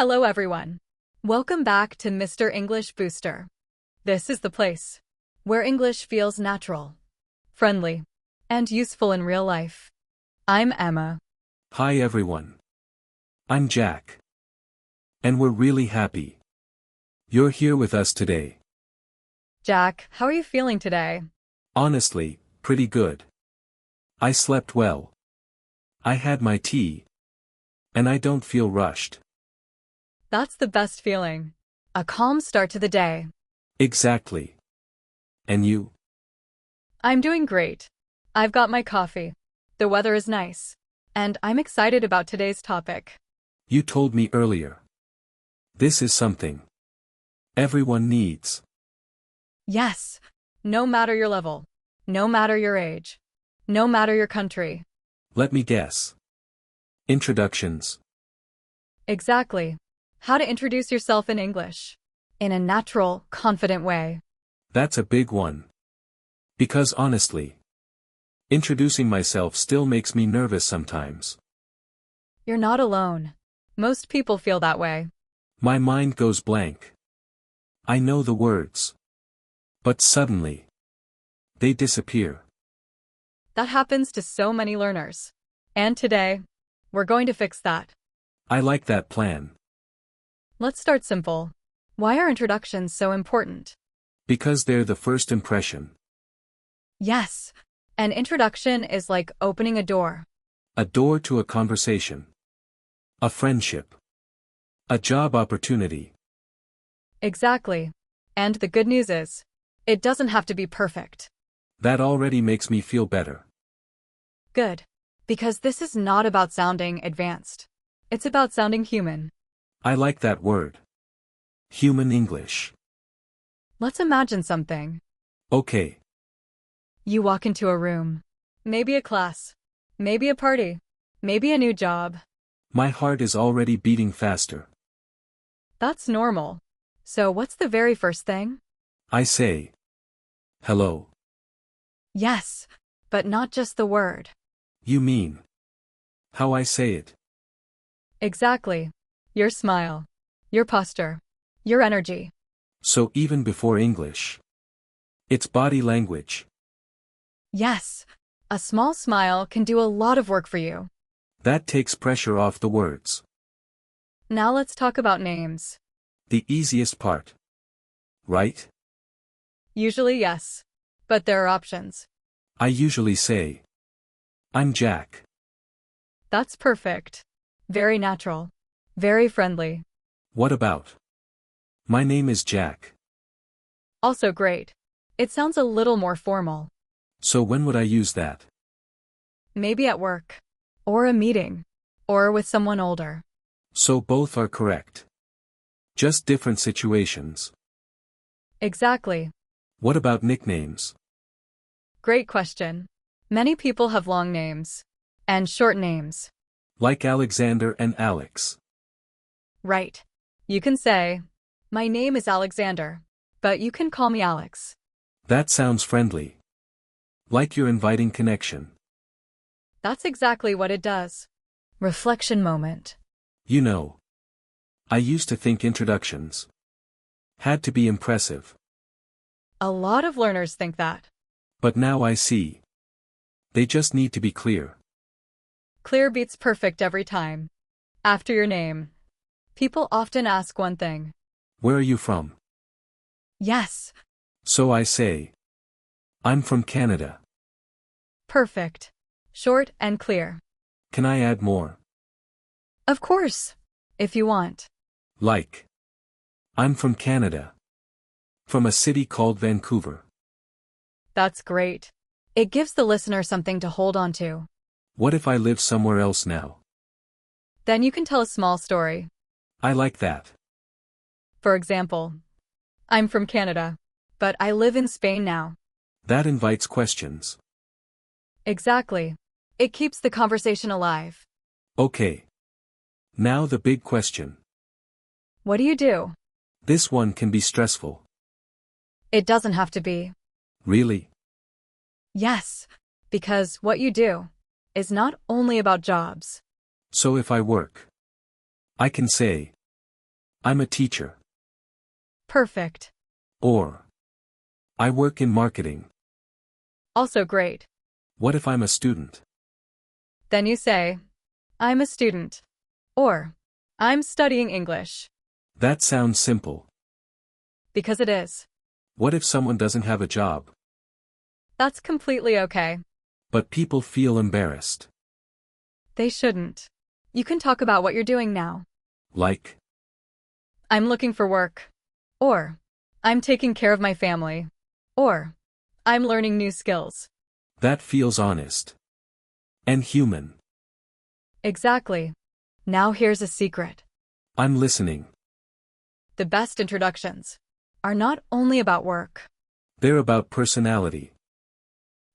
Hello everyone. Welcome back to Mr. English Booster. This is the place where English feels natural, friendly, and useful in real life. I'm Emma. Hi everyone. I'm Jack. And we're really happy you're here with us today. Jack, how are you feeling today? Honestly, pretty good. I slept well. I had my tea. And I don't feel rushed. That's the best feeling. A calm start to the day. Exactly. And you? I'm doing great. I've got my coffee. The weather is nice. And I'm excited about today's topic. You told me earlier. This is something everyone needs. Yes. No matter your level. No matter your age. No matter your country. Let me guess. Introductions. Exactly. How to introduce yourself in English. In a natural, confident way. That's a big one. Because honestly, introducing myself still makes me nervous sometimes. You're not alone. Most people feel that way. My mind goes blank. I know the words. But suddenly, they disappear. That happens to so many learners. And today, we're going to fix that. I like that plan. Let's start simple. Why are introductions so important? Because they're the first impression. Yes. An introduction is like opening a door. A door to a conversation. A friendship. A job opportunity. Exactly. And the good news is, it doesn't have to be perfect. That already makes me feel better. Good. Because this is not about sounding advanced. It's about sounding human. I like that word. Human English. Let's imagine something. Okay. You walk into a room. Maybe a class. Maybe a party. Maybe a new job. My heart is already beating faster. That's normal. So what's the very first thing? I say, hello. Yes, but not just the word. You mean how I say it? Exactly. Your smile. Your posture. Your energy. So even before English, it's body language. Yes. A small smile can do a lot of work for you. That takes pressure off the words. Now let's talk about names. The easiest part. Right? Usually yes. But there are options. I usually say, I'm Jack. That's perfect. Very natural. Very friendly. What about? My name is Jack. Also great. It sounds a little more formal. So when would I use that? Maybe at work. Or a meeting. Or with someone older. So both are correct. Just different situations. Exactly. What about nicknames? Great question. Many people have long names. And short names. Like Alexander and Alex. Right. You can say, my name is Alexander, but you can call me Alex. That sounds friendly. Like you're inviting connection. That's exactly what it does. Reflection moment. You know, I used to think introductions had to be impressive. A lot of learners think that. But now I see. They just need to be clear. Clear beats perfect every time. After your name, people often ask one thing. Where are you from? Yes. So I say, I'm from Canada. Perfect. Short and clear. Can I add more? Of course. If you want. Like, I'm from Canada. From a city called Vancouver. That's great. It gives the listener something to hold on to. What if I live somewhere else now? Then you can tell a small story. I like that. For example, I'm from Canada, but I live in Spain now. That invites questions. Exactly. It keeps the conversation alive. Okay. Now the big question. What do you do? This one can be stressful. It doesn't have to be. Really? Yes, because what you do is not only about jobs. So if I work, I can say, I'm a teacher. Perfect. Or, I work in marketing. Also great. What if I'm a student? Then you say, I'm a student. Or, I'm studying English. That sounds simple. Because it is. What if someone doesn't have a job? That's completely okay. But people feel embarrassed. They shouldn't. You can talk about what you're doing now. Like, I'm looking for work. Or, I'm taking care of my family. Or, I'm learning new skills. that feels honest. And human. Exactly. Now here's a secret. I'm listening. The best introductions are not only about work. They're about personality.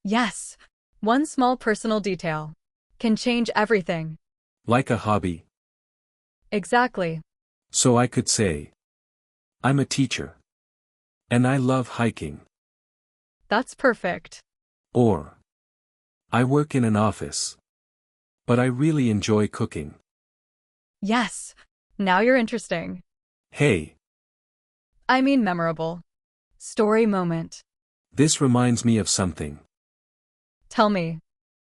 Yes, one small personal detail can change everything. Like a hobby. Exactly. So I could say, I'm a teacher. And I love hiking. That's perfect. Or, I work in an office. But I really enjoy cooking. Yes, now you're interesting. Hey, I mean memorable. Story moment. this reminds me of something. Tell me.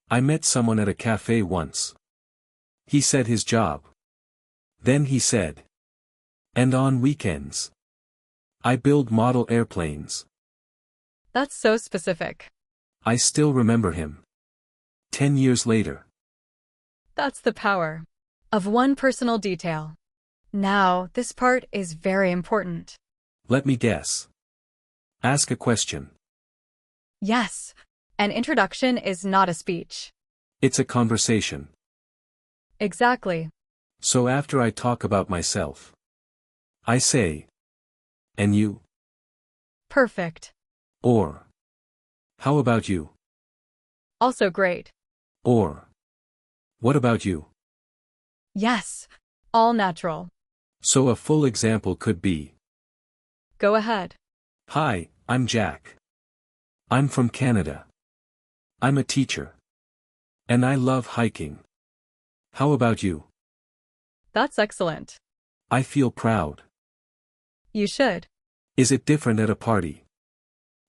I met someone at a cafe once. He said his job. Then he said, and on weekends, I build model airplanes. That's so specific. I still remember him. 10 years later. That's the power of one personal detail. Now, this part is very important. Let me guess. Ask a question. Yes, an introduction is not a speech. It's a conversation. Exactly. So after I talk about myself, I say, and you? Perfect. Or, how about you? Also great. Or, what about you? Yes, all natural. So a full example could be, Go ahead. hi, I'm Jack. I'm from Canada. I'm a teacher. And I love hiking. How about you? That's excellent. I feel proud. You should. Is it different at a party?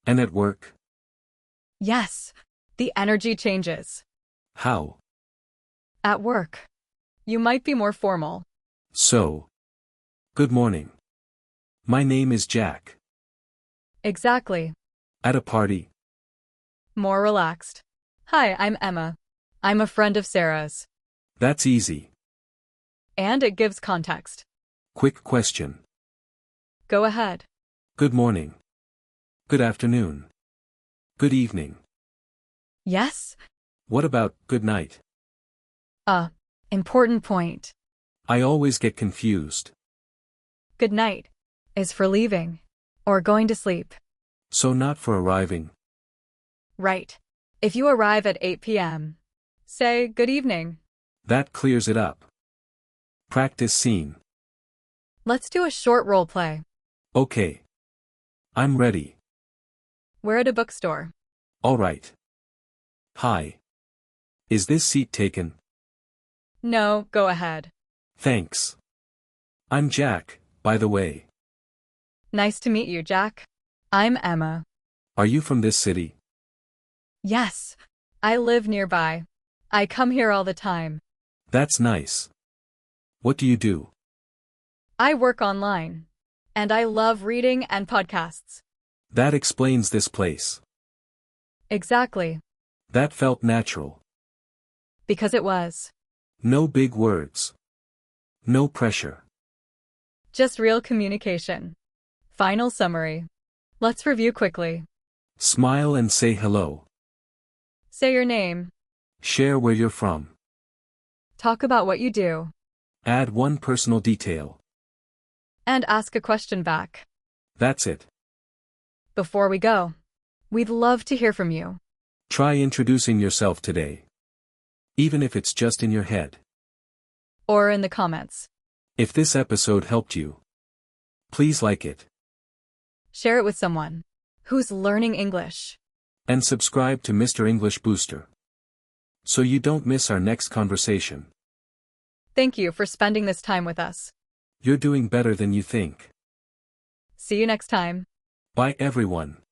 And at work? Yes, the energy changes. How? At work, you might be more formal. So. Good morning. My name is Jack. Exactly. At a party? More relaxed. Hi, I'm Emma. I'm a friend of Sarah's. That's easy. And it gives context. Quick question. Go ahead. Good morning. Good afternoon. Good evening. Yes? What about good night? Important point. I always get confused. Good night is for leaving or going to sleep. So not for arriving. Right. If you arrive at 8 p.m., say good evening. That clears it up. Practice scene. Let's do a short role play. Okay. I'm ready. We're at a bookstore. All right. Hi. Is this seat taken? No, go ahead. Thanks. I'm Jack, by the way. Nice to meet you, Jack. I'm Emma. Are you from this city? Yes, I live nearby. I come here all the time. That's nice. What do you do? I work online. And I love reading and podcasts. That explains this place. Exactly. That felt natural. Because it was. No big words. No pressure. Just real communication. Final summary. Let's review quickly. Smile and say hello. Say your name. Share where you're from. Talk about what you do. Add one personal detail. And ask a question back. That's it. Before we go, we'd love to hear from you. Try introducing yourself today. Even if it's just in your head. Or in the comments. If this episode helped you, please like it. Share it with someone who's learning English. And subscribe to Mr. English Booster, so you don't miss our next conversation. Thank you for spending this time with us. You're doing better than you think. See you next time. Bye everyone.